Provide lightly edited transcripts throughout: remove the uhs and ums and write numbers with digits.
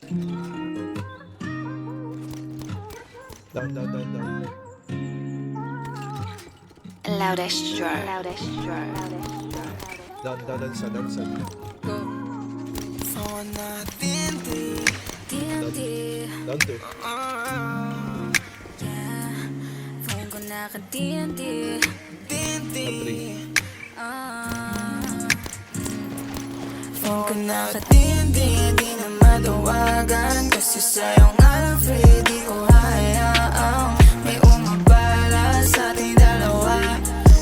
Down. Loudest drawer. Down sa. Phone natin TNT. Down 2. Yeah. Phone ko naka-TNT. Down 3. Phone ko naka-TNT, di na matawagan kasi sa'yo nga lang free, di ko hayaang may umabala sa ating dalawa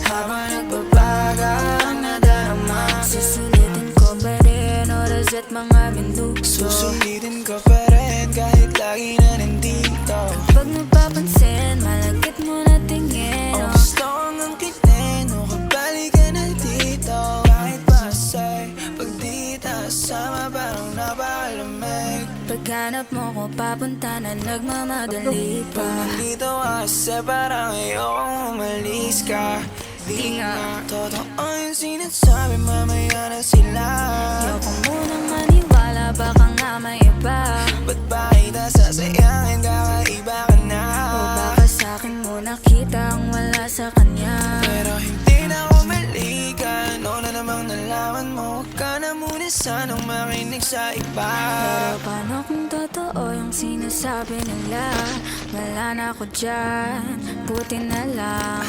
habang nagbabaga ang nadarama. Susulitin ko pa rin oras at mga minuto. Susulitin ko pa rin kahit lagi na nandito. Pag napapansin, malagkit mo na tingin. Ang gusto kong ang kinin, o kabalik ka na dito. Kahit pasay, pag di kasama parang napakalamig. Paghanap mo ko papunta na nagmamadali Pag pa. nandito ka kasi parang ayokong umalis ka. Di nga totoo yung sinasabi, mamaya na sila. Ayoko munang maniwala, baka nga may iba. Ba't ba kita sasayangin, kakaiba ka na? O baka sa'kin mo nakita ang wala sa kanya. Pero hindi na ako malikan, ano na namang nalaman mo? Huwag ka na muna sanang makinig sa iba. Pero paano kung totoo yung sinasabi nila? Wala na ako dyan, buti na lang.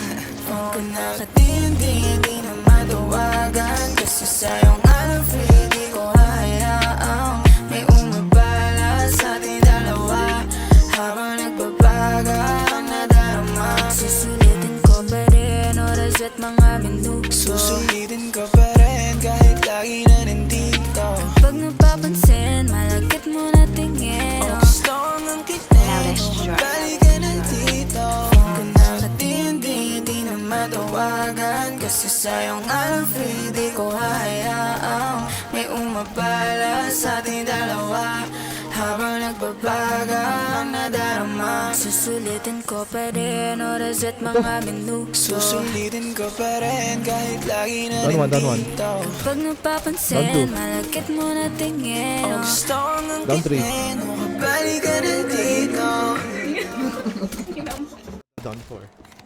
Phone ko naka-TNT, di na matawagan kasi sa'yo nga lang free, di ko hayaang may umabala sa ating dalawa habang nagbabaga ang nadarama. Susulitin ko pa rin oras at mga minuto. Susulitin ko pa rin kahit lagi na nandito. Pag napapansin, malagkit mo na tingin. Ang gusto kong ang kinin, o balik ka na dito. Phone ko naka-TNT, di na matawagan kasi sa'yo nga lang free, di ko hayaang may umabala sa ating dalawa habang nagbabaga ang nadarama. Susulitin ko pa rin oras at mga minuto. Susulitin ko pa rin kahit lagi na Down 1. nandito. Pag Down napapansin, two. malagkit mo na tingin. Ang gusto kong ang Down three. kinin, o kabalik ka na dito. Down 4.